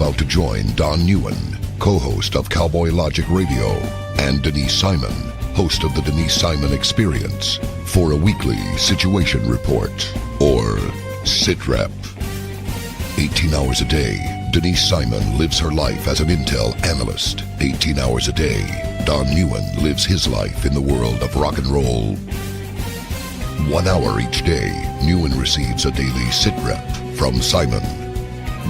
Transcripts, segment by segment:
about to join Don Neuen, co-host of Cowboy Logic Radio, and Denise Simon, host of the Denise Simon Experience, for a weekly situation report, or SITREP. 18 hours a day, Denise Simon lives her life as an Intel Analyst. 18 hours a day, Don Neuen lives his life in the world of rock and roll. 1 hour each day, Neuen receives a daily SITREP from Simon.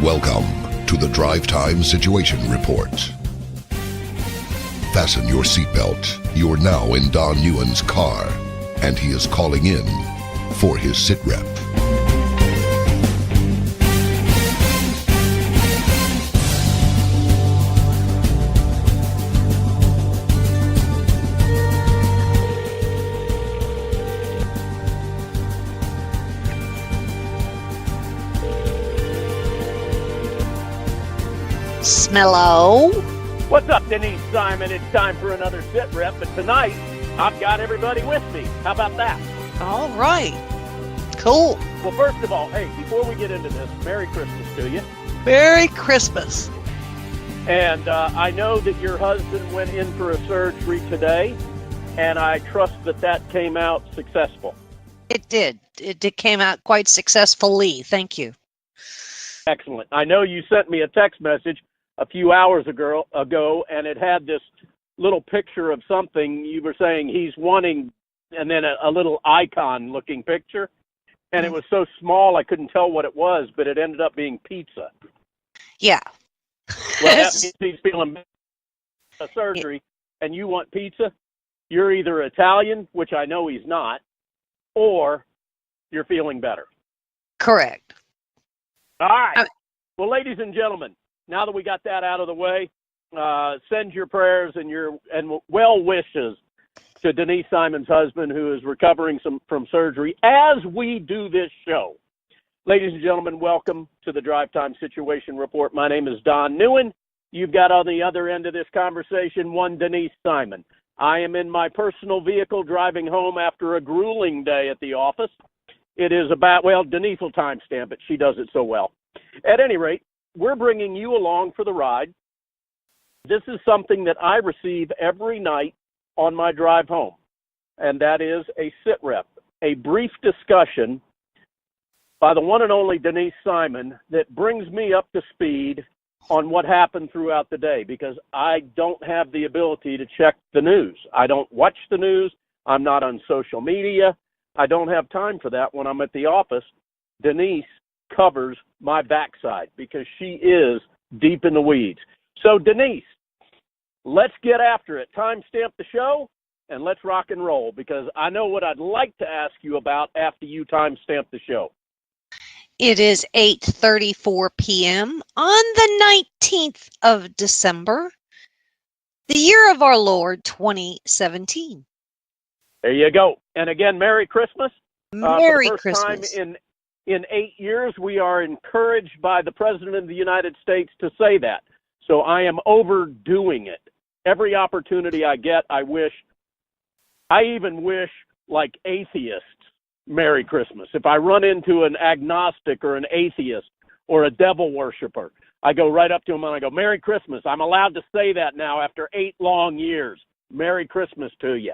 Welcome to the Drive Time Situation Report. Fasten your seatbelt. You're now in Don Neuen's car, and he is calling in for his SITREP. Smello. What's up, Denise Simon? It's time for another sit rep, but tonight I've got everybody with me. How about that? All right. Cool. Well, first of all, hey, before we get into this, Merry Christmas to you. Merry Christmas. And I know that your husband went in for a surgery today, and I trust that came out successful. It did. It came out quite successfully. Thank you. Excellent. I know you sent me a text message a few hours ago, and it had this little picture of something. You were saying he's wanting, and then a little icon-looking picture, and it was so small I couldn't tell what it was, but it ended up being pizza. Yeah. Well, that means he's feeling a surgery, and you want pizza? You're either Italian, which I know he's not, or you're feeling better. Correct. All right. Well, ladies and gentlemen, now that we got that out of the way, send your prayers and well wishes to Denise Simon's husband, who is recovering from surgery, as we do this show. Ladies and gentlemen, welcome to the Drive Time Situation Report. My name is Don Neuen. You've got on the other end of this conversation one Denise Simon. I am in my personal vehicle driving home after a grueling day at the office. It is about, well, Denise will timestamp it. She does it so well. At any rate, we're bringing you along for the ride. This is something that I receive every night on my drive home, and that is a SITREP, a brief discussion by the one and only Denise Simon that brings me up to speed on what happened throughout the day, because I don't have the ability to check the news. I don't watch the news. I'm not on social media. I don't have time for that when I'm at the office. Denise covers my backside because she is deep in the weeds. So, Denise, let's get after it. Timestamp the show, and let's rock and roll, because I know what I'd like to ask you about after you timestamp the show. It is 8:34 p.m. on the 19th of December, the year of our Lord, 2017. There you go. And again, Merry Christmas. Merry for the first Christmas. time in 8 years, we are encouraged by the President of the United States to say that. So I am overdoing it. Every opportunity I get, I even wish, like atheists, Merry Christmas. If I run into an agnostic or an atheist or a devil worshiper, I go right up to him and I go, Merry Christmas. I'm allowed to say that now after 8 long years. Merry Christmas to you.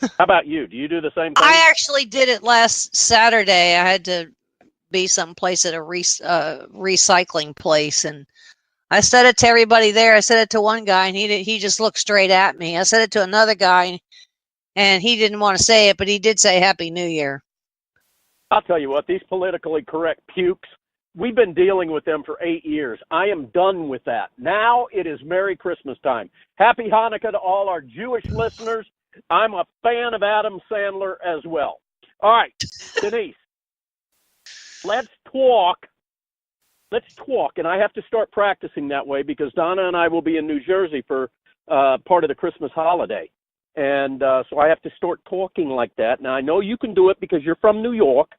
How about you? Do you do the same thing? I actually did it last Saturday. I had to be someplace at a recycling place, and I said it to everybody there. I said it to one guy, and he just looked straight at me. I said it to another guy, and he didn't want to say it, but he did say Happy New Year. I'll tell you what, these politically correct pukes, we've been dealing with them for 8 years. I am done with that. Now it is Merry Christmas time. Happy Hanukkah to all our Jewish listeners. I'm a fan of Adam Sandler as well. All right, Denise, let's talk. And I have to start practicing that way because Donna and I will be in New Jersey for part of the Christmas holiday. And so I have to start talking like that. Now, I know you can do it because you're from New York,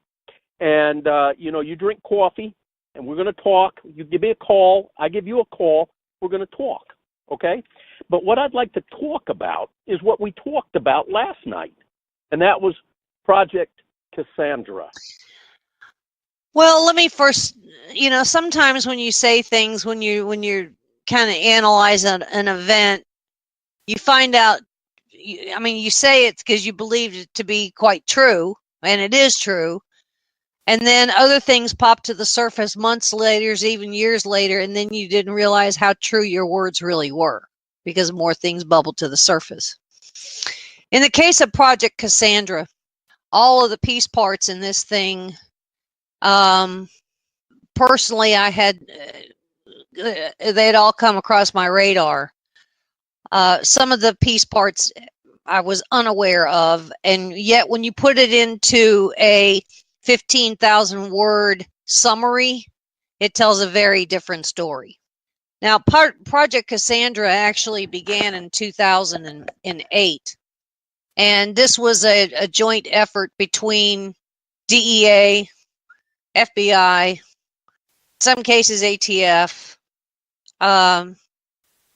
and, you drink coffee, and we're going to talk. You give me a call. I give you a call. We're going to talk, okay? But what I'd like to talk about is what we talked about last night, and that was Project Cassandra. Well, let me first, sometimes when you say things, when you're kind of analyze an event, you find out, you say it because you believe it to be quite true, and it is true. And then other things pop to the surface months later, even years later, and then you didn't realize how true your words really were because more things bubbled to the surface. In the case of Project Cassandra, all of the piece parts in this thing, personally, I had, they'd all come across my radar. Some of the piece parts I was unaware of, and yet when you put it into a 15,000 word summary, it tells a very different story. Now, Project Cassandra actually began in 2008, and this was a joint effort between DEA, FBI, some cases ATF,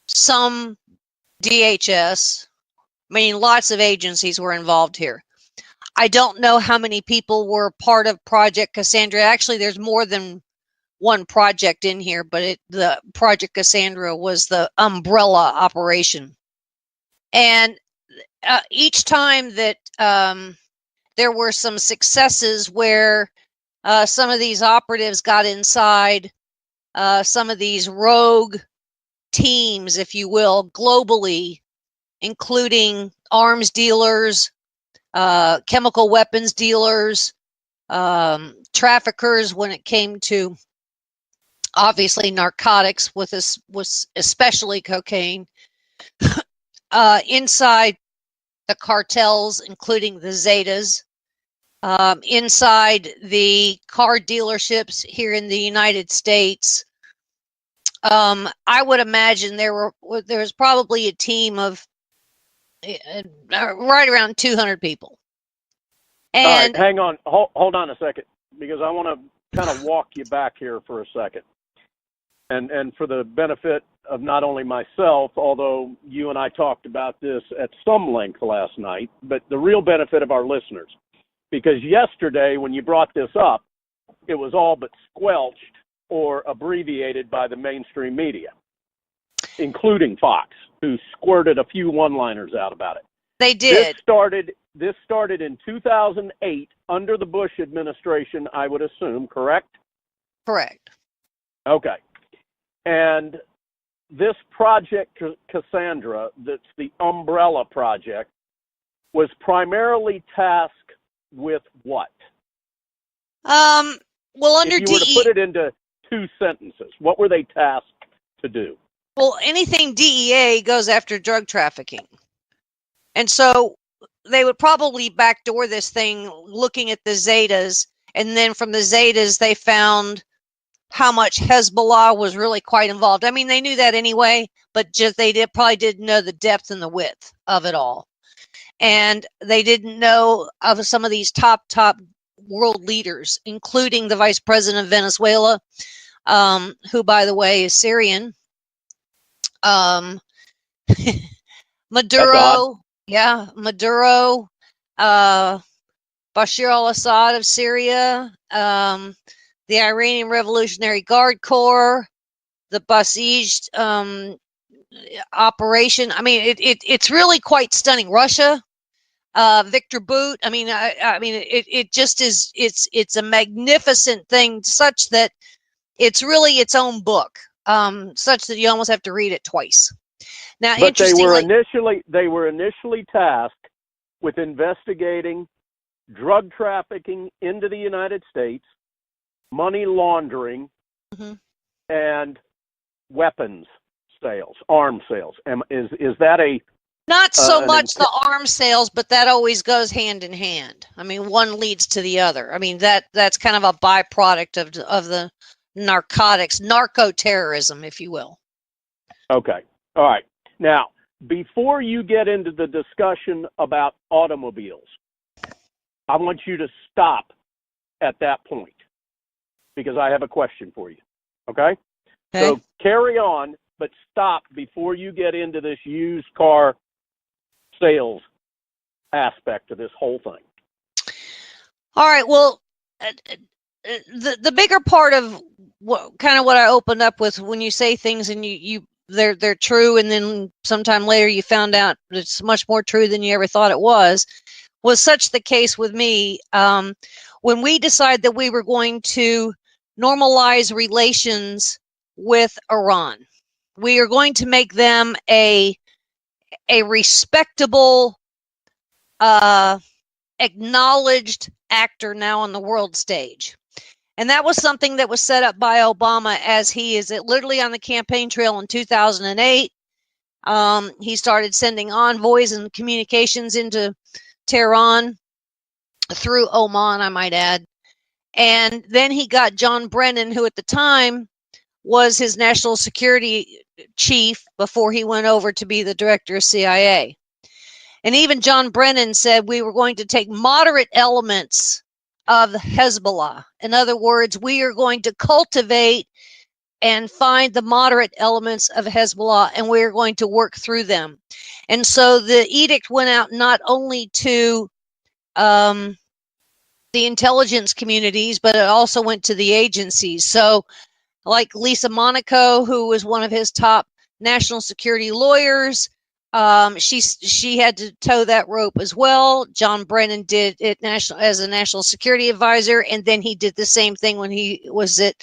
some DHS. Lots of agencies were involved here. I don't know how many people were part of Project Cassandra. Actually, there's more than one project in here, but the Project Cassandra was the umbrella operation. And each time that there were some successes where some of these operatives got inside some of these rogue teams, if you will, globally, including arms dealers, chemical weapons dealers, traffickers when it came to obviously narcotics, with especially cocaine, inside the cartels, including the Zetas, inside the car dealerships here in the United States. I would imagine there was probably a team of right around 200 people. And all right, hang on, hold on a second, because I want to kind of walk you back here for a second. And for the benefit of not only myself, although you and I talked about this at some length last night, but the real benefit of our listeners. Because yesterday, when you brought this up, it was all but squelched or abbreviated by the mainstream media, including Fox, who squirted a few one-liners out about it. They did. This started in 2008 under the Bush administration, I would assume, correct? Correct. Okay. And this Project Cassandra, that's the umbrella project, was primarily tasked with what? Well, under if you were to put it into two sentences, what were they tasked to do? Well, anything DEA goes after drug trafficking. And so they would probably backdoor this thing looking at the Zetas, and then from the Zetas they found how much Hezbollah was really quite involved. They knew that anyway, but just probably didn't know the depth and the width of it all. And they didn't know of some of these top world leaders, including the vice president of Venezuela, who, by the way, is Syrian. Maduro, Maduro, Bashar al-Assad of Syria, the Iranian Revolutionary Guard Corps, the Basiij operation. It's really quite stunning. Russia, Victor Boot. It just is. It's a magnificent thing, such that it's really its own book, such that you almost have to read it twice. Now, but they were initially tasked with investigating drug trafficking into the United States, money laundering, and weapons sales, arms sales. Is that a not so much the arms sales, but that always goes hand in hand. One leads to the other. That's kind of a byproduct of the narcotics, narco-terrorism, if you will. Okay. All right. Now, before you get into the discussion about automobiles, I want you to stop at that point, because I have a question for you. Okay? So carry on, but stop before you get into this used car sales aspect of this whole thing. All right. Well, the bigger part of what I opened up with, when you say things and they're true, and then sometime later you found out it's much more true than you ever thought it was such the case with me. When we decided that we were going to normalize relations with Iran, we are going to make them a respectable, acknowledged actor now on the world stage. And that was something that was set up by Obama, as he is literally on the campaign trail in 2008. He started sending envoys and communications into Tehran through Oman, I might add. And then he got John Brennan, who at the time was his national security chief before he went over to be the director of CIA. And even John Brennan said we were going to take moderate elements of Hezbollah. In other words, we are going to cultivate and find the moderate elements of Hezbollah, and we're going to work through them. And so the edict went out not only to the intelligence communities, but it also went to the agencies. So like Lisa Monaco, who was one of his top national security lawyers, she had to toe that rope as well. John Brennan did it as a national security advisor, and then he did the same thing when he was at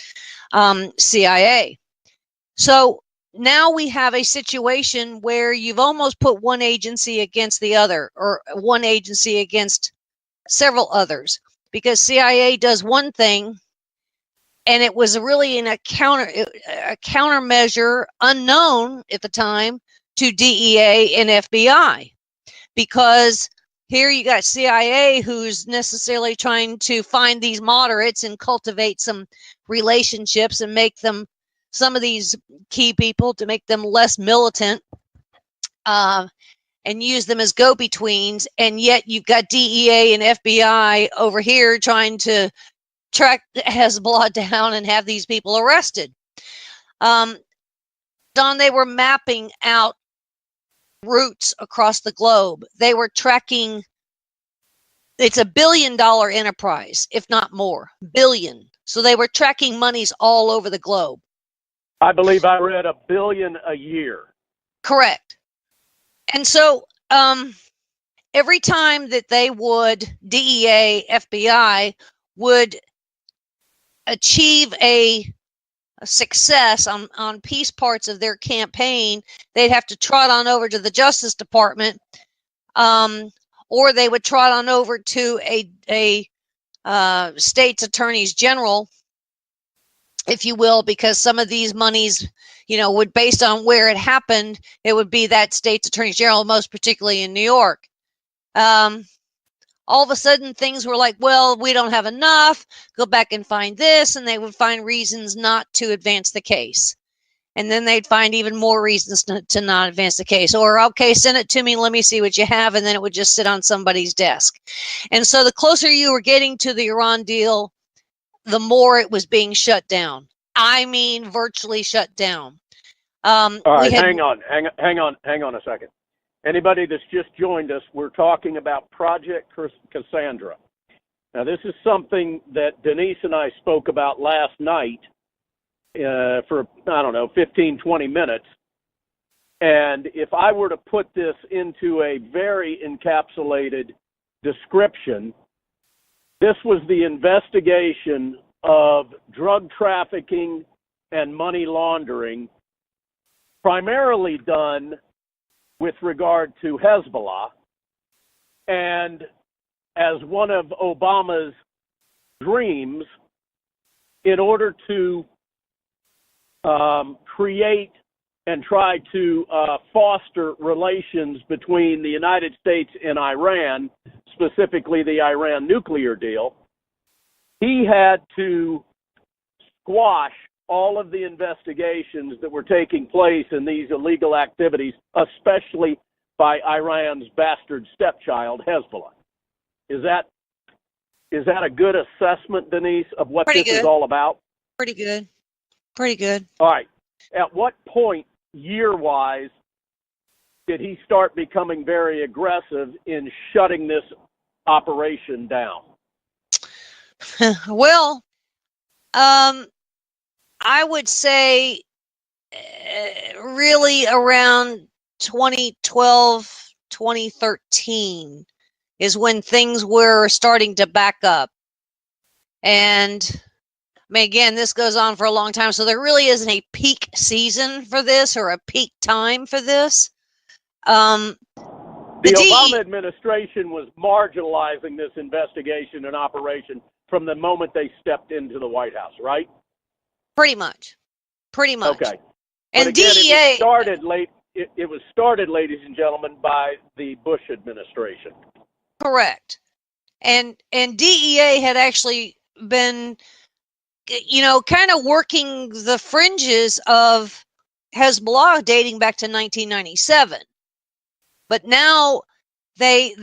CIA. So now we have a situation where you've almost put one agency against the other, or one agency against several others, because CIA does one thing, and it was really a countermeasure unknown at the time to DEA and FBI, because here you got CIA, who's necessarily trying to find these moderates and cultivate some relationships and make them, some of these key people, to make them less militant, and use them as go-betweens. And yet you've got DEA and FBI over here trying to track Hezbollah down and have these people arrested. Don, they were mapping out routes across the globe. They were tracking, it's $1 billion enterprise, if not more, billion. So they were tracking monies all over the globe. I believe I read $1 billion a year. Correct. And so every time that they would, DEA, FBI, would achieve a success on piece parts of their campaign, they'd have to trot on over to the Justice Department, or they would trot on over to a state's attorneys general, if you will, because some of these monies, would, based on where it happened, it would be that state's attorney general, most particularly in New York. All of a sudden things were like, well, we don't have enough, go back and find this, and they would find reasons not to advance the case. And then they'd find even more reasons to not advance the case. Or, okay, send it to me, let me see what you have, and then it would just sit on somebody's desk. And so the closer you were getting to the Iran deal, the more it was being shut down. I mean, virtually shut down. All right, hang on a second. Anybody that's just joined us, we're talking about Project Cassandra. Now, this is something that Denise and I spoke about last night for, 15, 20 minutes. And if I were to put this into a very encapsulated description, this was the investigation of drug trafficking and money laundering, primarily done with regard to Hezbollah. And as one of Obama's dreams, in order to create and try to foster relations between the United States and Iran, specifically the Iran nuclear deal, he had to squash all of the investigations that were taking place in these illegal activities, especially by Iran's bastard stepchild, Hezbollah. Is that a good assessment, Denise, of what this is all about? Pretty good. Pretty good. All right. At what point, year-wise, did he start becoming very aggressive in shutting this operation down? Well, I would say really around 2012, 2013 is when things were starting to back up. And I mean, again, this goes on for a long time, so there really isn't a peak season for this or a peak time for this. The Obama administration was marginalizing this investigation and operation from the moment they stepped into the White House, right? Pretty much. Okay. And but again, DEA it was started late. It was started, ladies and gentlemen, by the Bush administration. Correct. And DEA had actually been, kind of working the fringes of Hezbollah dating back to 1997. But now they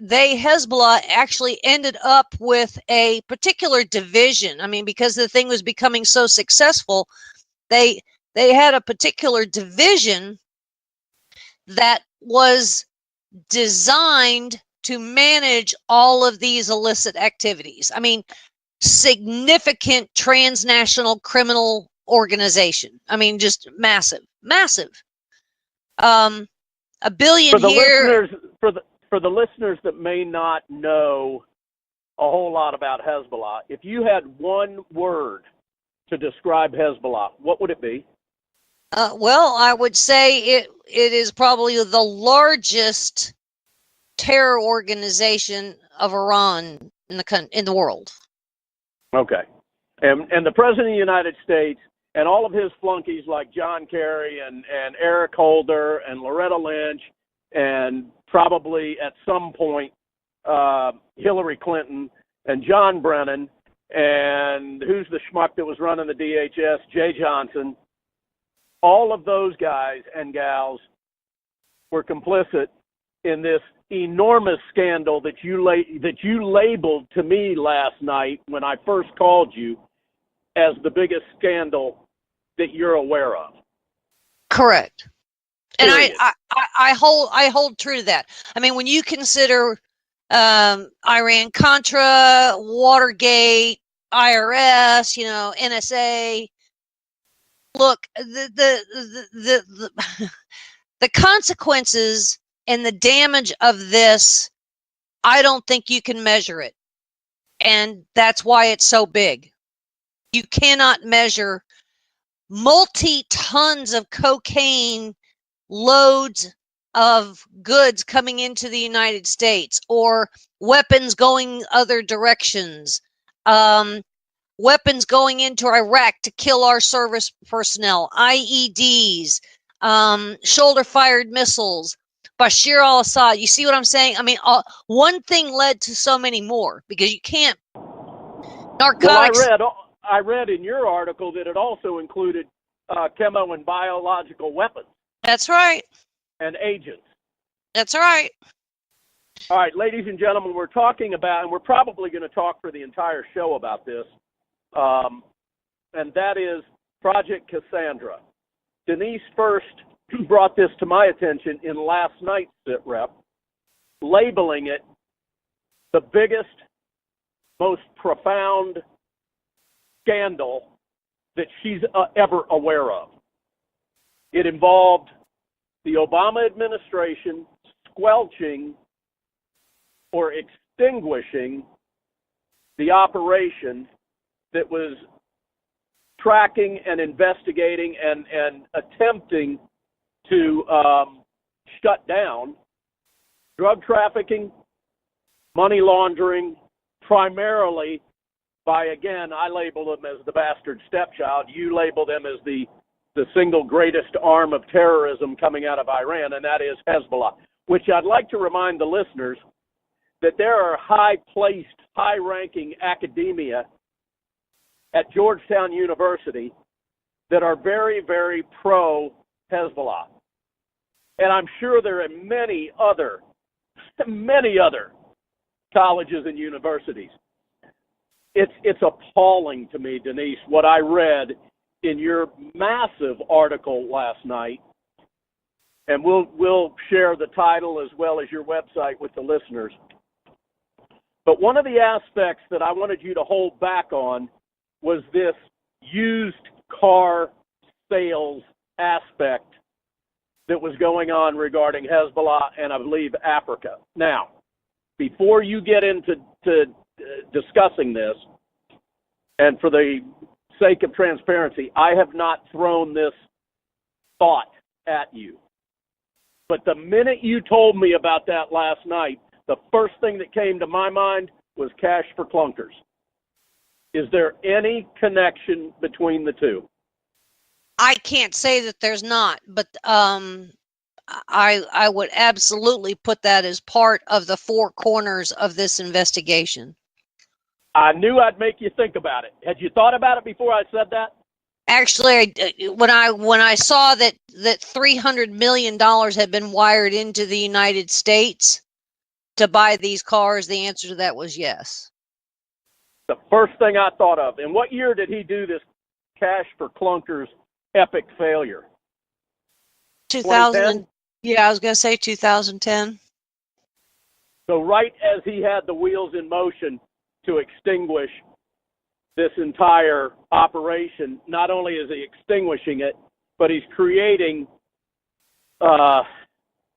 Hezbollah actually ended up with a particular division. I mean, because the thing was becoming so successful, they had a particular division that was designed to manage all of these illicit activities. I mean, significant transnational criminal organization. I mean, just massive. $1 billion here. For the listeners that may not know a whole lot about Hezbollah, if you had one word to describe Hezbollah, what would it be? Well, I would say it is probably the largest terror organization of Iran in the world. Okay, and the President of the United States and all of his flunkies like John Kerry and Eric Holder and Loretta Lynch and probably at some point Hillary Clinton and John Brennan and who's the schmuck that was running the DHS, Jay Johnson. All of those guys and gals were complicit in this enormous scandal that you labeled to me last night when I first called you as the biggest scandal that you're aware of. Correct. Period. And I hold true to that. I mean, when you consider Iran-Contra, Watergate, IRS, NSA, look, the consequences and the damage of this, I don't think you can measure it. And that's why it's so big. You cannot measure multi-tons of cocaine loads of goods coming into the United States, or weapons going other directions, weapons going into Iraq to kill our service personnel, IEDs, shoulder-fired missiles, Bashir al-Assad. You see what I'm saying? I mean, one thing led to so many more, because you can't. Narcotics. Well, I read in your article that it also included chemo and biological weapons. That's right. And agents. That's right. All right, ladies and gentlemen, we're talking about, and we're probably going to talk for the entire show about this, and that is Project Cassandra. Denise first brought this to my attention in last night's SITREP, labeling it the biggest, most profound scandal that she's ever aware of. It involved the Obama administration squelching or extinguishing the operation that was tracking and investigating and attempting to shut down drug trafficking, money laundering, primarily by, again, I label them as the bastard stepchild. You label them as the single greatest arm of terrorism coming out of Iran, and that is Hezbollah, which I'd like to remind the listeners that there are high-placed, high-ranking academia at Georgetown University that are very, very pro-Hezbollah. And I'm sure there are many other colleges and universities. It's appalling to me, Denise, what I read in your massive article last night, and we'll share the title as well as your website with the listeners. But one of the aspects that I wanted you to hold back on was this used car sales aspect that was going on regarding Hezbollah and I believe Africa. Now, before you get into discussing this, and for the sake of transparency, I have not thrown this thought at you. But the minute you told me about that last night, the first thing that came to my mind was cash for clunkers. Is there any connection between the two? I can't say that there's not, but I would absolutely put that as part of the four corners of this investigation. I knew I'd make you think about it. Had you thought about it before I said that? Actually, when I saw that $300 million had been wired into the United States to buy these cars, the answer to that was yes. The first thing I thought of. And what year did he do this cash for clunkers epic failure? 2000. Yeah, I was going to say 2010. So right as he had the wheels in motion to extinguish this entire operation, not only is he extinguishing it, but he's creating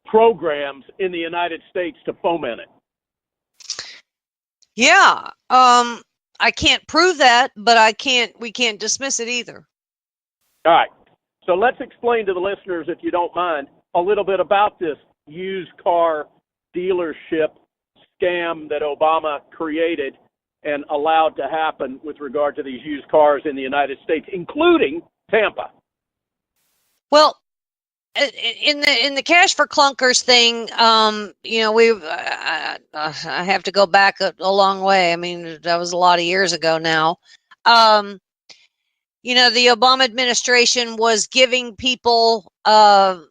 programs in the United States to foment it. Yeah, I can't prove that, but we can't dismiss it either. All right. So let's explain to the listeners, if you don't mind, a little bit about this used car dealership scam that Obama created and allowed to happen with regard to these used cars in the United States, including Tampa. Well, in the cash for clunkers thing, I have to go back a long way. I mean, that was a lot of years ago now. The Obama administration was giving people, kind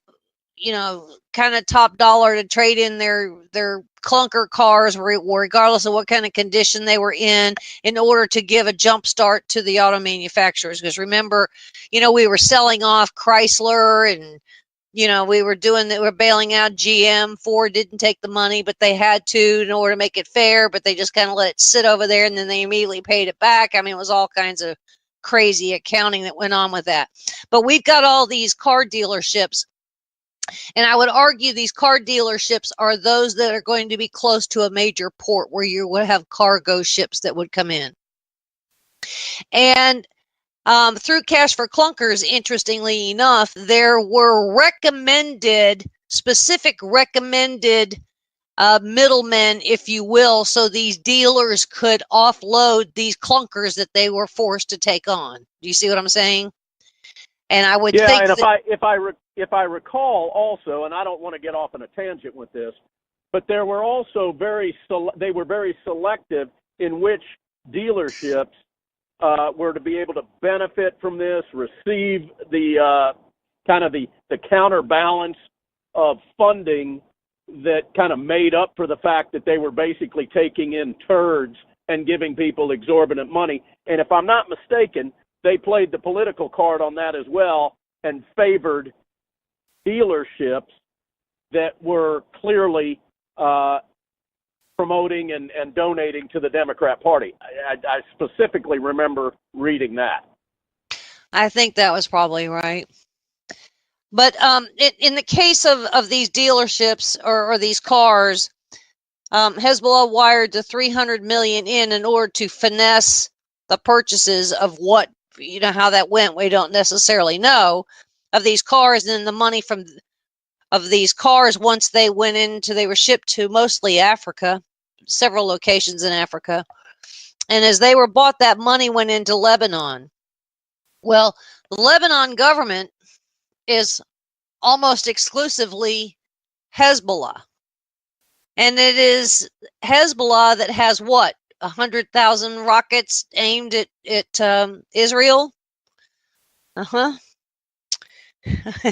of top dollar to trade in their clunker cars, regardless of what kind of condition they were in order to give a jump start to the auto manufacturers. Because remember, we were selling off Chrysler and, we were bailing out GM. Ford didn't take the money, but they had to in order to make it fair, but they just kind of let it sit over there and then they immediately paid it back. I mean, it was all kinds of crazy accounting that went on with that. But we've got all these car dealerships. And I would argue these car dealerships are those that are going to be close to a major port where you would have cargo ships that would come in. And through Cash for Clunkers, interestingly enough, there were specific recommended middlemen, if you will, so these dealers could offload these clunkers that they were forced to take on. Do you see what I'm saying? And I would think and if I recall also, and I don't want to get off on a tangent with this, but there were also very selective in which dealerships were to be able to benefit from this, receive the the counterbalance of funding that kind of made up for the fact that they were basically taking in turds and giving people exorbitant money. And if I'm not mistaken, they played the political card on that as well and favored dealerships that were clearly promoting and donating to the Democrat Party. I specifically remember reading that. I think that was probably right. But in the case of these dealerships or these cars, Hezbollah wired the $300 million in order to finesse the purchases of what, how that went. We don't necessarily know of these cars, and then the money of these cars, once they were shipped to mostly Africa, several locations in Africa. And as they were bought, that money went into Lebanon. Well, the Lebanon government is almost exclusively Hezbollah. And it is Hezbollah that has 100,000 rockets aimed at Israel?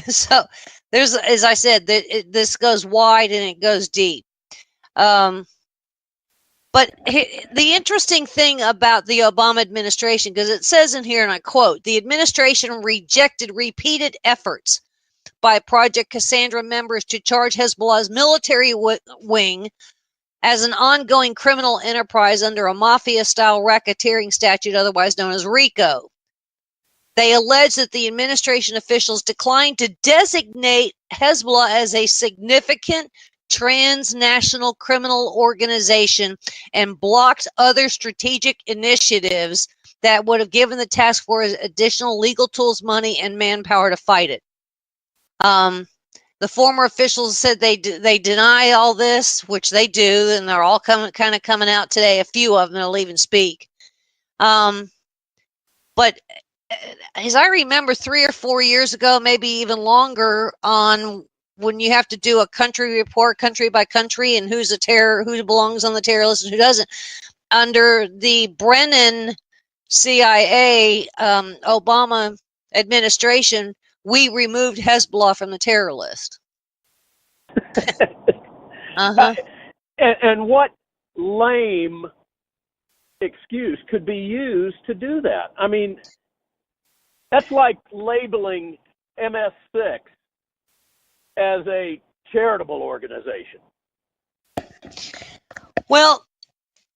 So there's, as I said, this goes wide and it goes deep. But the interesting thing about the Obama administration, because it says in here, and I quote, the administration rejected repeated efforts by Project Cassandra members to charge Hezbollah's military wing as an ongoing criminal enterprise under a mafia-style racketeering statute, otherwise known as RICO. They allege that the administration officials declined to designate Hezbollah as a significant transnational criminal organization and blocked other strategic initiatives that would have given the task force additional legal tools, money, and manpower to fight it. The former officials said they deny all this, which they do, and they're all kind of coming out today. A few of them will even speak. But as I remember, 3 or 4 years ago, maybe even longer, on when you have to do a country report, country by country, and who belongs on the terror list and who doesn't. Under the Brennan CIA Obama administration, we removed Hezbollah from the terror list. And what lame excuse could be used to do that? I mean, that's like labeling MS6 as a charitable organization. Well,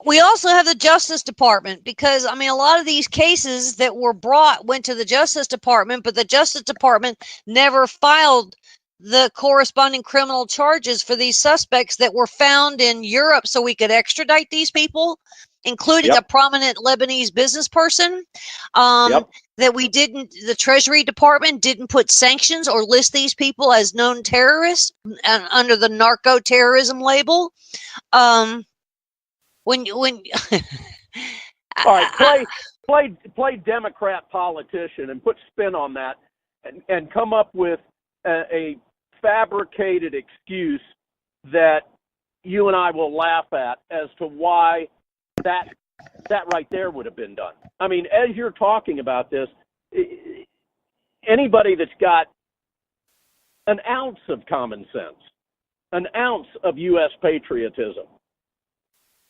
we also have the Justice Department, because, I mean, a lot of these cases that were brought went to the Justice Department, but the Justice Department never filed the corresponding criminal charges for these suspects that were found in Europe so we could extradite these people, including a prominent Lebanese business person. That we didn't, the Treasury Department didn't put sanctions or list these people as known terrorists under the narco terrorism label. When all right, play Democrat politician and put spin on that, and come up with a fabricated excuse that you and I will laugh at as to why that right there would have been done. I mean, as you're talking about this, anybody that's got an ounce of common sense, an ounce of U.S. patriotism,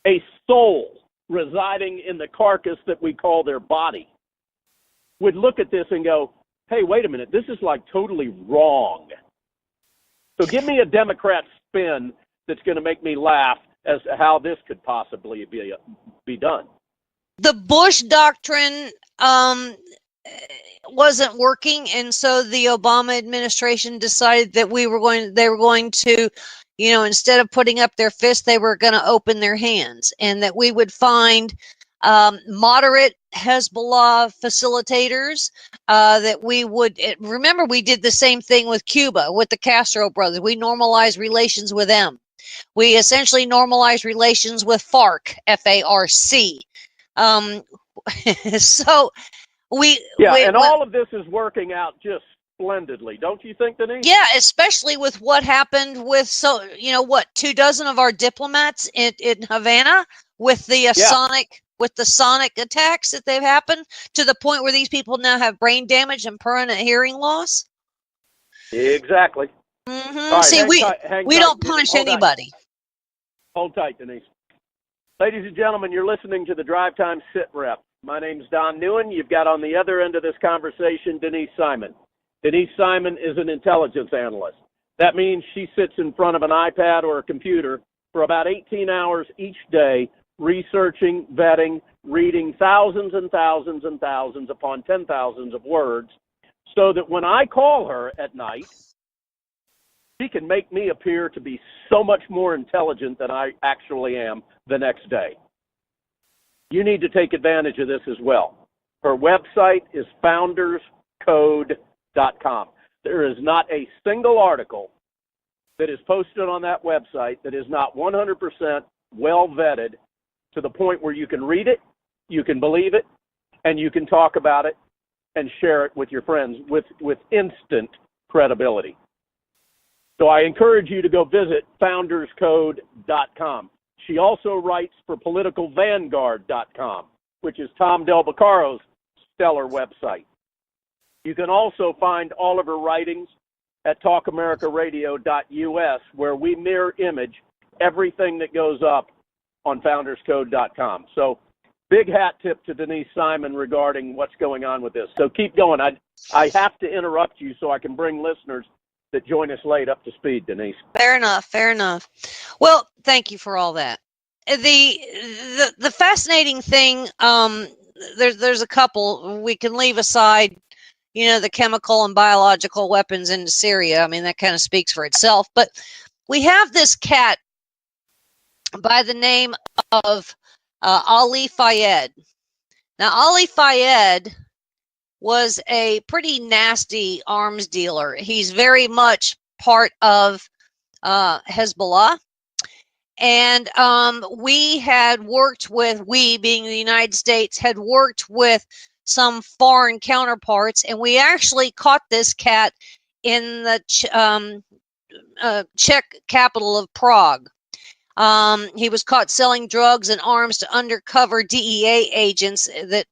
a soul residing in the carcass that we call their body, would look at this and go, hey, wait a minute, this is like totally wrong. So give me a Democrat spin that's going to make me laugh as to how this could possibly be done. The Bush doctrine wasn't working, and so the Obama administration decided that they were going to, you know, instead of putting up their fists, they were going to open their hands, and that we would find moderate Hezbollah facilitators, that we would remember we did the same thing with Cuba, with the Castro brothers. We normalized relations with them. We essentially normalized relations with FARC, F-A-R-C. So all of all this is working out just splendidly, don't you think, Denise? Yeah, especially with what happened with 24 of our diplomats in Havana with the sonic attacks that they've happened, to the point where these people now have brain damage and permanent hearing loss. Exactly. Mm-hmm. Right, See, we tight, don't punish anybody. Hold tight, Denise. Ladies and gentlemen, you're listening to the Drive Time SITREP. My name's Don Neuen. You've got on the other end of this conversation Denise Simon. Denise Simon is an intelligence analyst. That means she sits in front of an iPad or a computer for about 18 hours each day, researching, vetting, reading thousands and thousands and thousands upon 10,000s of words, so that when I call her at night, she can make me appear to be so much more intelligent than I actually am the next day. You need to take advantage of this as well. Her website is founderscode.com. There is not a single article that is posted on that website that is not 100% well vetted, to the point where you can read it, you can believe it, and you can talk about it and share it with your friends with instant credibility. So I encourage you to go visit founderscode.com. She also writes for politicalvanguard.com, which is Tom Del Beccaro's stellar website. You can also find all of her writings at talkamericaradio.us, where we mirror image everything that goes up on founderscode.com. So big hat tip to Denise Simon regarding what's going on with this. So keep going. I have to interrupt you so I can bring listeners that join us late up to speed, Denise. Fair enough. Well, thank you for all that. the fascinating thing, there's a couple we can leave aside. The chemical and biological weapons into Syria. I mean, that kind of speaks for itself. But we have this cat by the name of Ali Fayed. Now, Ali Fayed was a pretty nasty arms dealer. He's very much part of Hezbollah. And we being the United States, had worked with some foreign counterparts, and we actually caught this cat in the Czech capital of Prague. He was caught selling drugs and arms to undercover DEA agents that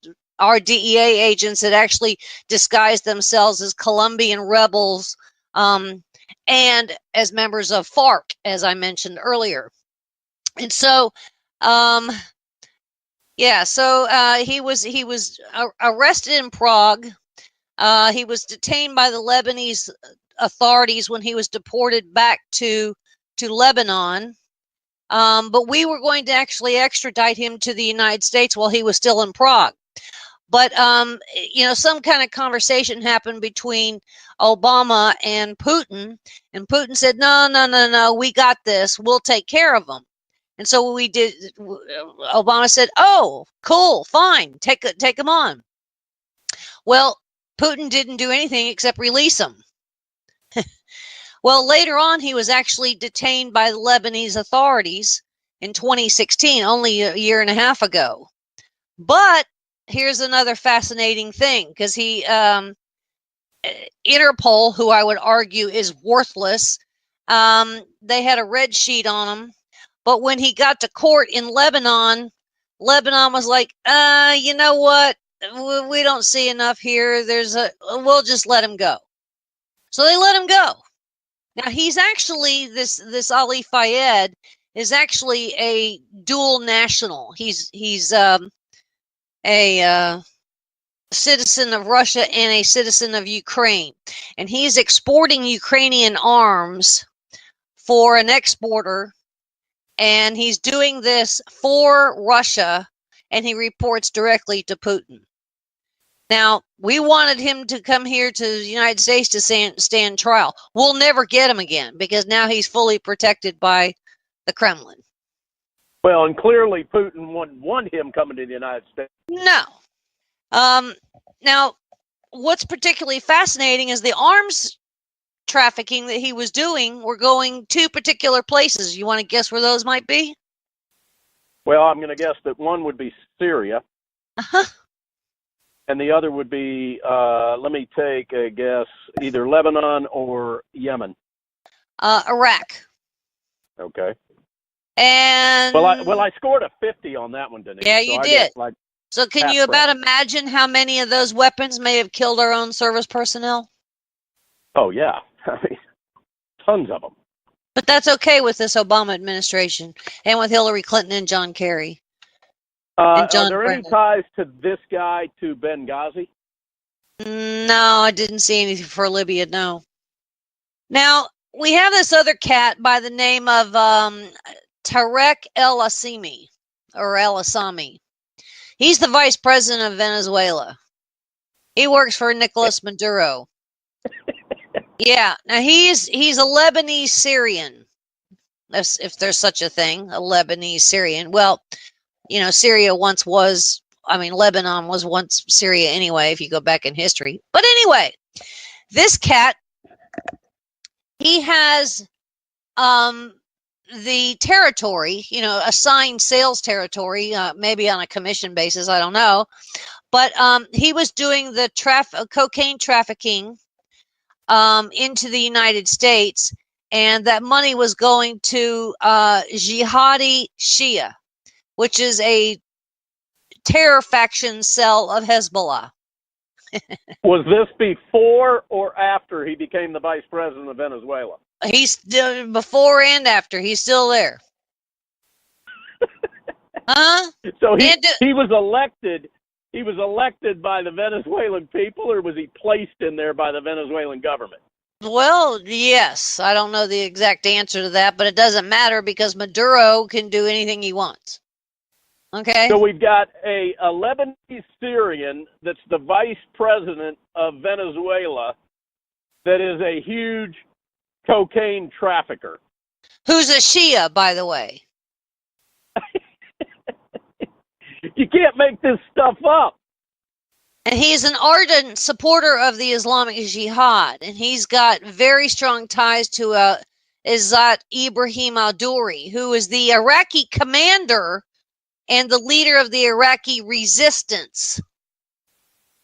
actually disguised themselves as Colombian rebels and as members of FARC, as I mentioned earlier. And so, he was arrested in Prague. He was detained by the Lebanese authorities when he was deported back to Lebanon. But we were going to actually extradite him to the United States while he was still in Prague. But, some kind of conversation happened between Obama and Putin said, no, we got this. We'll take care of him. And so we did. Obama said, "Oh, cool, fine, take him on." Well, Putin didn't do anything except release him. Well, later on, he was actually detained by the Lebanese authorities in 2016, only a year and a half ago. But here's another fascinating thing, because Interpol, who I would argue is worthless, they had a red sheet on him. But when he got to court in Lebanon was like, you know what? We don't see enough here. We'll just let him go. So they let him go. Now he's actually, this Ali Fayed is actually a dual national. He's a citizen of Russia and a citizen of Ukraine. And he's exporting Ukrainian arms for an exporter. And he's doing this for Russia, and he reports directly to Putin. Now, we wanted him to come here to the United States to stand trial. We'll never get him again, because now he's fully protected by the Kremlin. Well, and clearly Putin wouldn't want him coming to the United States. No. Now, what's particularly fascinating is the arms trafficking that he was doing were going to particular places. You want to guess where those might be? Well, I'm going to guess that one would be Syria. Uh-huh. And the other would be, let me take a guess, either Lebanon or Yemen. Iraq. Okay. And well, I scored a 50 on that one, Denise. Yeah, you did. So can you about imagine how many of those weapons may have killed our own service personnel? Oh, yeah. I mean, tons of them. But that's okay with this Obama administration and with Hillary Clinton and John Kerry. Are there any ties to this guy to Benghazi? No, I didn't see anything for Libya, no. Now, we have this other cat by the name of Tarek El Assimi, or El Assami. He's the vice president of Venezuela. He works for Nicolas Maduro. Yeah, now he's a Lebanese Syrian, if there's such a thing, a Lebanese Syrian. Well, Syria once was, Lebanon was once Syria anyway, if you go back in history. But anyway, this cat, he has the territory, assigned sales territory, maybe on a commission basis, I don't know. But he was doing the cocaine trafficking into the United States, and that money was going to Jihadi Shia, which is a terror faction cell of Hezbollah. Was this before or after he became the vice president of Venezuela? He's before and after. He's still there. Huh? So he was elected. He was elected by the Venezuelan people, or was he placed in there by the Venezuelan government? Well, yes. I don't know the exact answer to that, but it doesn't matter because Maduro can do anything he wants. Okay? So we've got a Lebanese Syrian that's the vice president of Venezuela that is a huge cocaine trafficker. Who's a Shia, by the way. You can't make this stuff up. And he's an ardent supporter of the Islamic Jihad, and he's got very strong ties to Izzat Ibrahim al-Duri, who is the Iraqi commander and the leader of the Iraqi resistance.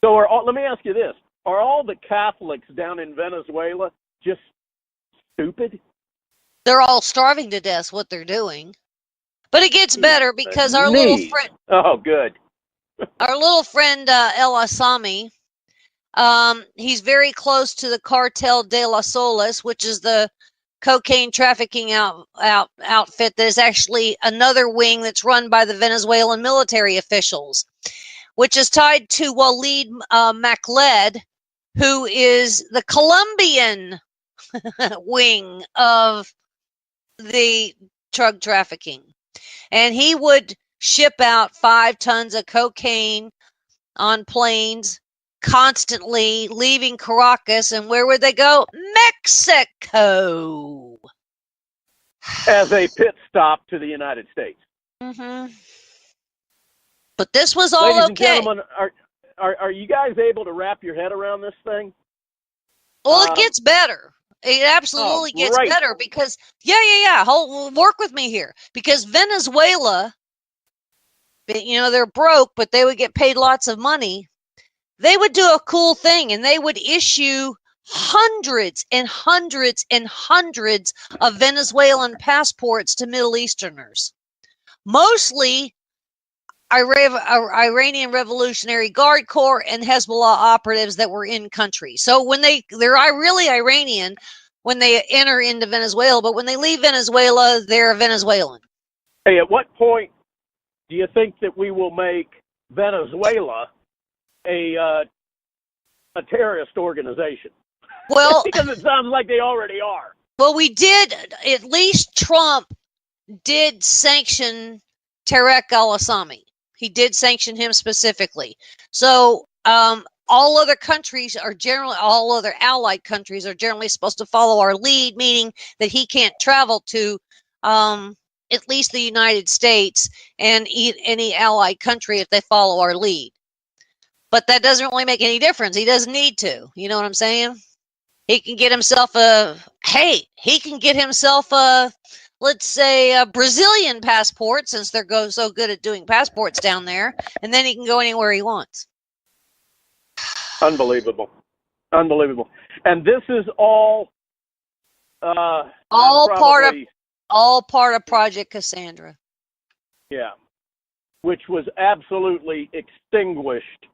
So let me ask you this. Are all the Catholics down in Venezuela just stupid? They're all starving to death, what they're doing. But it gets better because our little friend... Oh, good. Our little friend El Asami, he's very close to the Cartel de las Solas, which is the cocaine trafficking outfit that is actually another wing that's run by the Venezuelan military officials, which is tied to Walid Makled, who is the Colombian wing of the drug trafficking. And he would ship out 5 tons of cocaine on planes constantly, leaving Caracas, and where would they go? Mexico. As a pit stop to the United States. Mm-hmm. But this was all Ladies okay. and gentlemen, are you guys able to wrap your head around this thing? Well, it gets better. It absolutely gets better because, work with me here. Because Venezuela, they're broke, but they would get paid lots of money. They would do a cool thing, and they would issue hundreds and hundreds and hundreds of Venezuelan passports to Middle Easterners. Mostly Iranian Revolutionary Guard Corps and Hezbollah operatives that were in country. So when they're really Iranian when they enter into Venezuela, but when they leave Venezuela, they're Venezuelan. Hey, at what point do you think that we will make Venezuela a terrorist organization? Well, because it sounds like they already are. Well, we did, at least Trump did sanction Tarek al-Assami. He did sanction him specifically. So all other countries are generally, all other allied countries are generally supposed to follow our lead, meaning that he can't travel to at least the United States and any allied country if they follow our lead. But that doesn't really make any difference. He doesn't need to. You know what I'm saying? He can get himself let's say a Brazilian passport, since they're so good at doing passports down there, and then he can go anywhere he wants. Unbelievable. And this is all part of Project Cassandra. Yeah, which was absolutely extinguished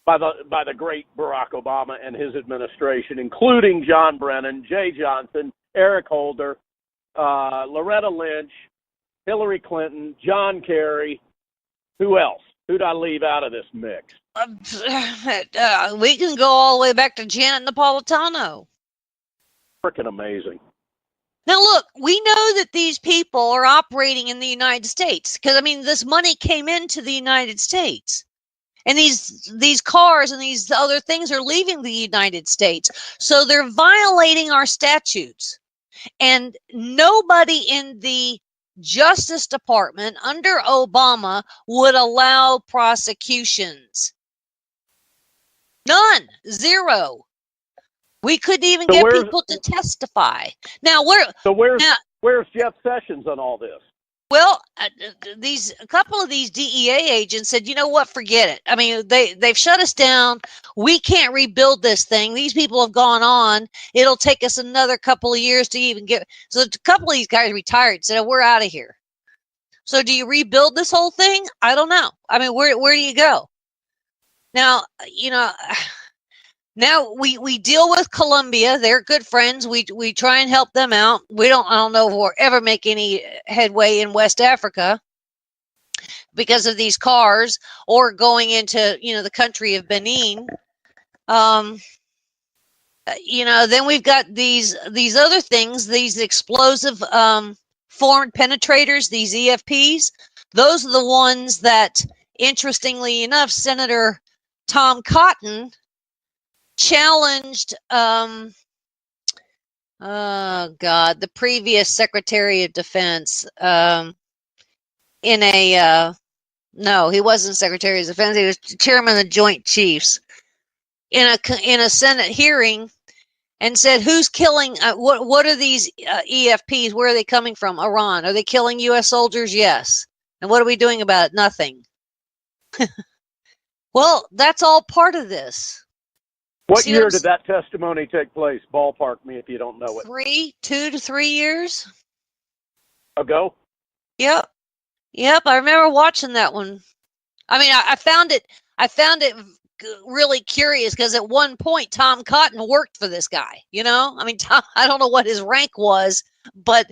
by the great Barack Obama and his administration, including John Brennan, Jay Johnson, Eric Holder, Loretta Lynch, Hillary Clinton, John Kerry. Who else? Who'd I leave out of this mix? We can go all the way back to Janet Napolitano. Freaking amazing. Now, look, we know that these people are operating in the United States because, this money came into the United States. And these cars and these other things are leaving the United States. So they're violating our statutes. And nobody in the Justice Department under Obama would allow prosecutions. None. Zero. We couldn't even get people to testify. Now, where's Jeff Sessions on all this? Well, a couple of these DEA agents said, you know what, forget it. They've shut us down. We can't rebuild this thing. These people have gone on. It'll take us another couple of years to even get. So a couple of these guys retired and said, we're out of here. So do you rebuild this whole thing? I don't know. Where do you go? Now, now we deal with Colombia. They're good friends. We try and help them out. I don't know if we'll ever make any headway in West Africa because of these cars or going into, the country of Benin. then we've got these other things, these explosive formed penetrators, these EFPs. Those are the ones that, interestingly enough, Senator Tom Cotton challenged the previous Secretary of Defense in a no, he wasn't Secretary of Defense. He was Chairman of the Joint Chiefs in a Senate hearing, and said, "Who's killing? What are these EFPs? Where are they coming from? Iran? Are they killing U.S. soldiers? Yes. And what are we doing about it? Nothing." Well, that's all part of this. What year did that testimony take place? Ballpark me if you don't know it. 2 to 3 years ago. Yep. I remember watching that one. I mean, I found it really curious because at one point Tom Cotton worked for this guy. I mean, Tom, I don't know what his rank was, but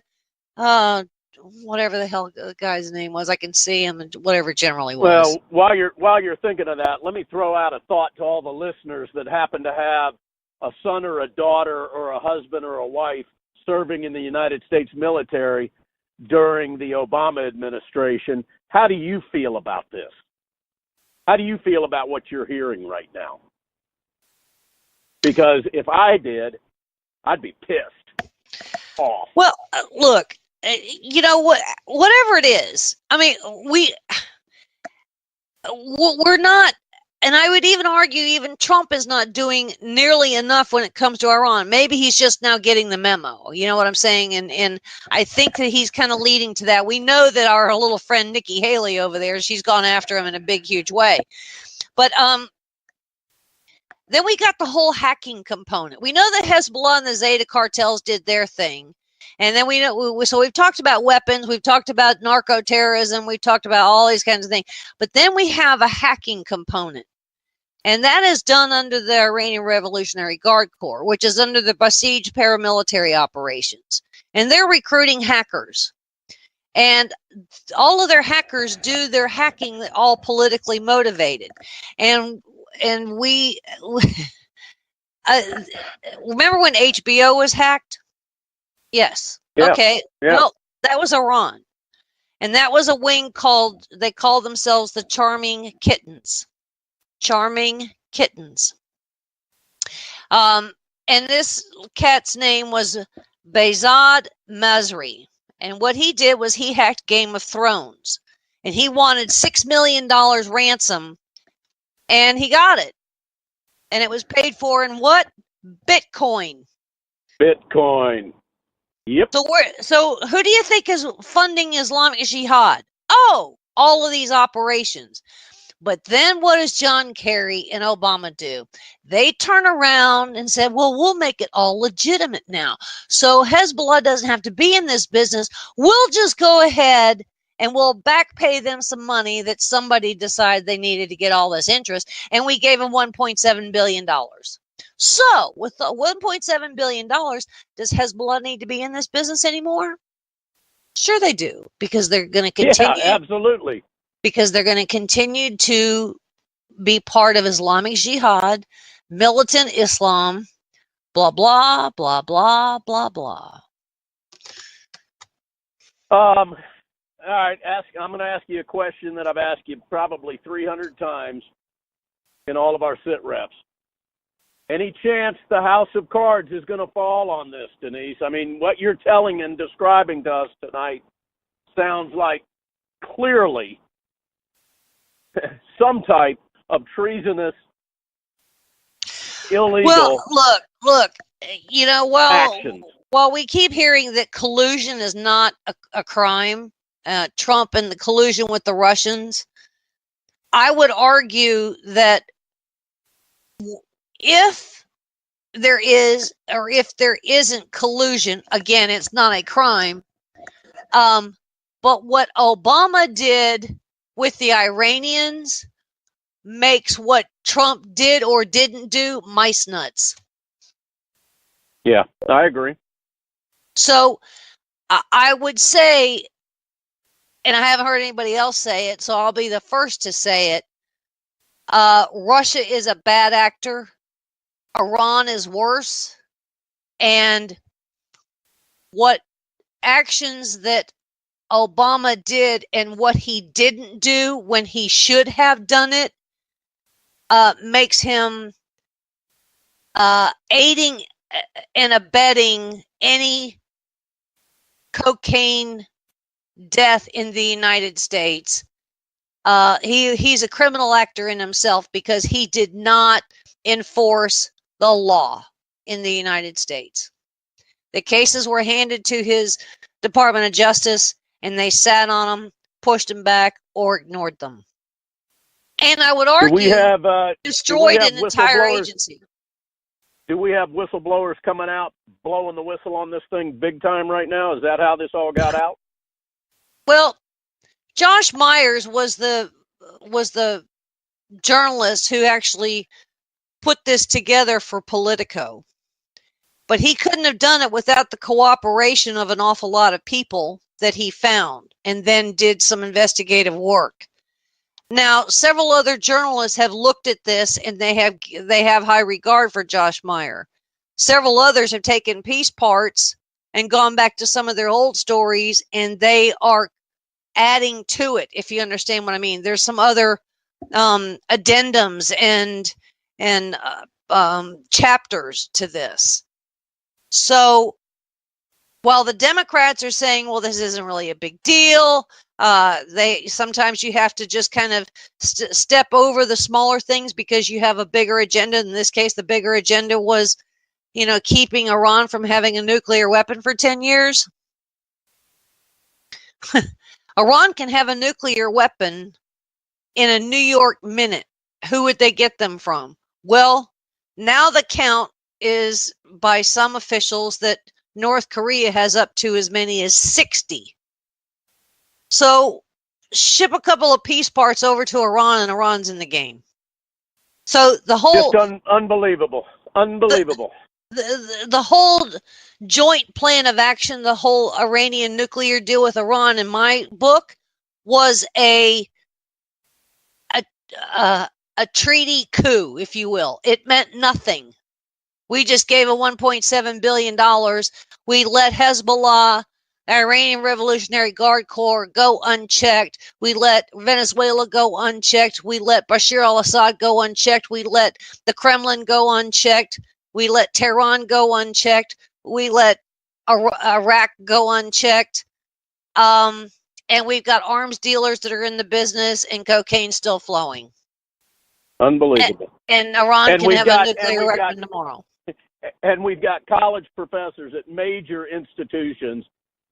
whatever the hell the guy's name was, I can see him, and whatever general he was. Well, while you're thinking of that, let me throw out a thought to all the listeners that happen to have a son or a daughter or a husband or a wife serving in the United States military during the Obama administration. How do you feel about this? How do you feel about what you're hearing right now? Because if I did, I'd be pissed off. Well, look, whatever it is, I mean, we're not, and I would even argue even Trump is not doing nearly enough when it comes to Iran. Maybe he's just now getting the memo. You know what I'm saying? And I think that he's kind of leading to that. We know that our little friend Nikki Haley over there, she's gone after him in a big, huge way. But then we got the whole hacking component. We know that Hezbollah and the Zeta cartels did their thing. And then so we've talked about weapons, we've talked about narco-terrorism, we've talked about all these kinds of things. But then we have a hacking component. And that is done under the Iranian Revolutionary Guard Corps, which is under the Basij paramilitary operations. And they're recruiting hackers. And all of their hackers do their hacking all politically motivated. And we remember when HBO was hacked? Yes. Yeah. Okay. Yeah. Well, that was Iran. And that was a wing they called themselves the Charming Kittens. Charming Kittens. And this cat's name was Behzad Masri. And what he did was he hacked Game of Thrones. And he wanted $6 million ransom. And he got it. And it was paid for in what? Bitcoin. Bitcoin. Yep. So who do you think is funding Islamic Jihad? Oh, all of these operations. But then what does John Kerry and Obama do? They turn around and said, well, we'll make it all legitimate now. So Hezbollah doesn't have to be in this business. We'll just go ahead and we'll back pay them some money that somebody decided they needed to get all this interest. And we gave them $1.7 billion. So with the $1.7 billion, does Hezbollah need to be in this business anymore? Sure they do, because they're going to continue. Yeah, absolutely. Because they're going to continue to be part of Islamic Jihad, militant Islam, blah, blah, blah, blah, blah, blah. All right, I'm going to ask you a question that I've asked you probably 300 times in all of our SITREPs. Any chance the house of cards is going to fall on this, Denise? I mean, what you're telling and describing to us tonight sounds like clearly some type of treasonous, illegal Well, look, actions. While we keep hearing that collusion is not a crime, Trump and the collusion with the Russians, I would argue that if there is or if there isn't collusion, again, it's not a crime. But what Obama did with the Iranians makes what Trump did or didn't do mice nuts. Yeah, I agree. So I would say, and I haven't heard anybody else say it, so I'll be the first to say it. Russia is a bad actor. Iran is worse, and what actions that Obama did and what he didn't do when he should have done it makes him aiding and abetting any cocaine death in the United States. He's a criminal actor in himself because he did not enforce the law in the United States. The cases were handed to his Department of Justice, and they sat on them, pushed them back, or ignored them. And I would argue destroyed an entire agency. Do we have whistleblowers coming out, blowing the whistle on this thing big time right now? Is that how this all got out? Well, Josh Myers was the journalist who actually put this together for Politico. But he couldn't have done it without the cooperation of an awful lot of people that he found and then did some investigative work. Now, several other journalists have looked at this and they have high regard for Josh Meyer. Several others have taken piece parts and gone back to some of their old stories, and they are adding to it, if you understand what I mean. There's some other addendums and chapters to this. So while the Democrats are saying, well, this isn't really a big deal, sometimes you have to just kind of step over the smaller things because you have a bigger agenda. In this case, the bigger agenda was, keeping Iran from having a nuclear weapon for 10 years. Iran can have a nuclear weapon in a New York minute. Who would they get them from? Well, now the count is by some officials that North Korea has up to as many as 60. So ship a couple of piece parts over to Iran and Iran's in the game. So the whole... Just unbelievable. Unbelievable. The whole joint plan of action, the whole Iranian nuclear deal with Iran, in my book, was a treaty coup, if you will. It meant nothing. We just gave a $1.7 billion. We let Hezbollah, Iranian Revolutionary Guard Corps, go unchecked. We let Venezuela go unchecked. We let Bashar al-Assad go unchecked. We let the Kremlin go unchecked. We let Tehran go unchecked. We let Iraq go unchecked. And we've got arms dealers that are in the business and cocaine still flowing. Unbelievable. And Iran can have a nuclear weapon tomorrow. And we've got college professors at major institutions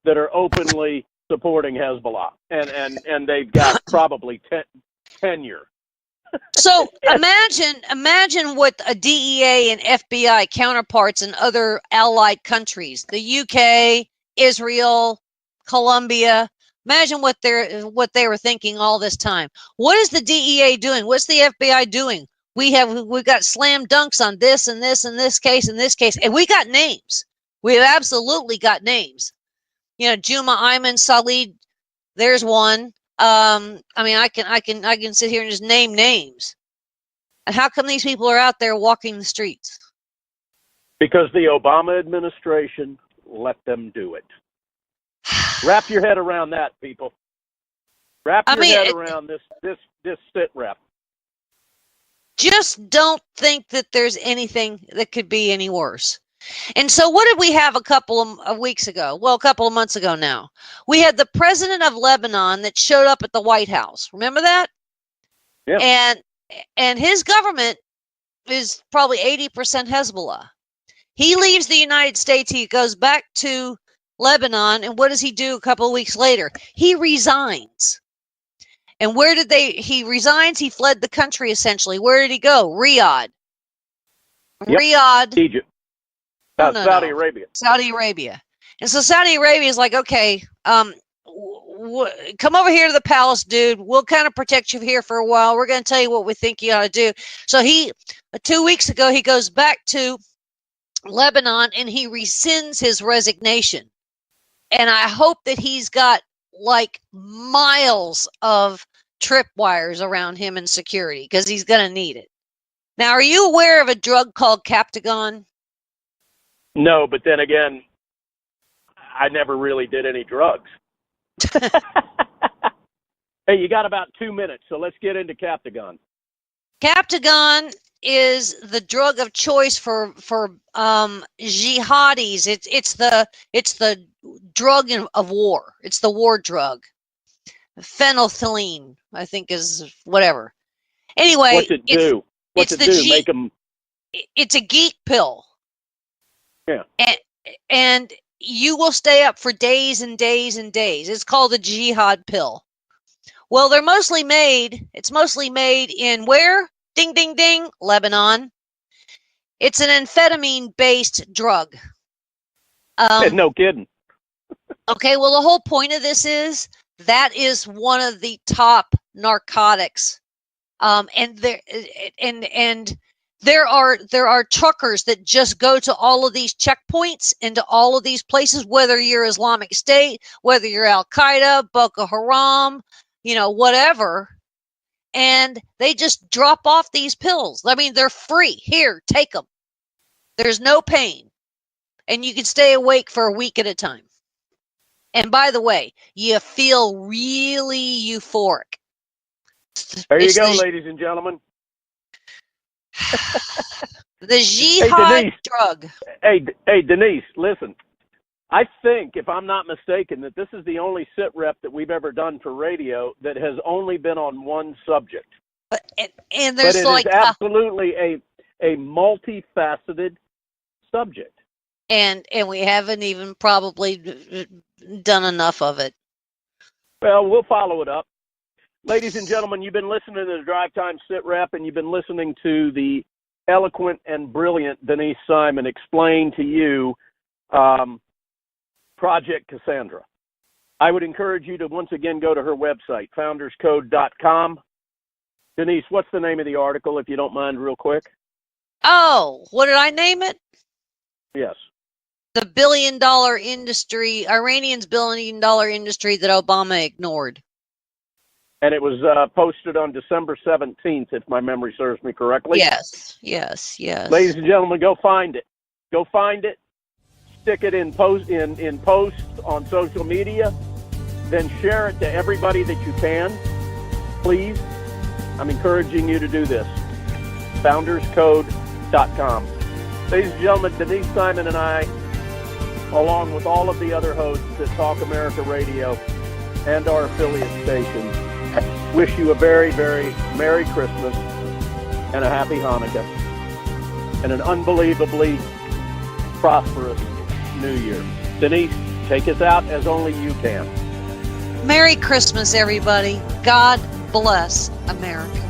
that are openly supporting Hezbollah. And they've got probably tenure. So imagine what a DEA and FBI counterparts in other allied countries, the UK, Israel, Colombia, imagine what they were thinking all this time. What is the DEA doing? What's the FBI doing? We've got slam dunks on this and this and this case and this case, and we got names. We've absolutely got names. Juma Ayman Salid, there's one. I can sit here and just name names. And how come these people are out there walking the streets? Because the Obama administration let them do it. Wrap your head around that, people. Wrap your head around this SITREP. Just don't think that there's anything that could be any worse. And so what did we have a couple of weeks ago? Well, a couple of months ago now. We had the president of Lebanon that showed up at the White House. Remember that? Yeah. And his government is probably 80% Hezbollah. He leaves the United States. He goes back to Lebanon. And what does he do a couple of weeks later? He resigns. And he resigns? He fled the country, essentially. Where did he go? Riyadh. Yep. Riyadh. Egypt. Saudi Arabia. Saudi Arabia. And so Saudi Arabia is like, okay, come over here to the palace, dude. We'll kind of protect you here for a while. We're going to tell you what we think you ought to do. So 2 weeks ago, he goes back to Lebanon and he rescinds his resignation. And I hope that he's got like miles of tripwires around him and security because he's going to need it. Now, are you aware of a drug called Captagon? No, but then again, I never really did any drugs. Hey, you got about 2 minutes, so let's get into Captagon. Captagon is the drug of choice for jihadis. It's the drug of war. It's the war drug. Phenolphthalein, I think, is whatever. Anyway, what's it do? What's it do? Make them. It's a geek pill. Yeah. And you will stay up for days and days and days. It's called a jihad pill. Well, it's mostly made in where? Ding, ding, ding, Lebanon. It's an amphetamine-based drug. No kidding. Okay, well, the whole point of this is that is one of the top narcotics. And there are truckers that just go to all of these checkpoints and to all of these places, whether you're Islamic State, whether you're Al Qaeda, Boko Haram, whatever, and they just drop off these pills. I mean, they're free. Here, take them. There's no pain, and you can stay awake for a week at a time. And by the way, you feel really euphoric. There you go, ladies and gentlemen. The jihad drug. Hey, Denise, listen. I think, if I'm not mistaken, that this is the only SITREP that we've ever done for radio that has only been on one subject. And there's but it is absolutely a multifaceted subject. And we haven't even probably done enough of it. Well, we'll follow it up. Ladies and gentlemen, you've been listening to the Drive Time SITREP, and you've been listening to the eloquent and brilliant Denise Simon explain to you Project Cassandra. I would encourage you to once again go to her website, founderscode.com. Denise, what's the name of the article, if you don't mind, real quick? Oh, what did I name it? Yes. The billion-dollar industry, Iranian's billion-dollar industry that Obama ignored. And it was posted on December 17th, if my memory serves me correctly. Yes. Ladies and gentlemen, go find it. Go find it. Stick it in posts on social media. Then share it to everybody that you can. Please. I'm encouraging you to do this. founderscode.com. Ladies and gentlemen, Denise Simon and I, along with all of the other hosts at Talk America Radio and our affiliate stations, wish you a very, very Merry Christmas and a Happy Hanukkah and an unbelievably prosperous New Year. Denise, take us out as only you can. Merry Christmas, everybody. God bless America.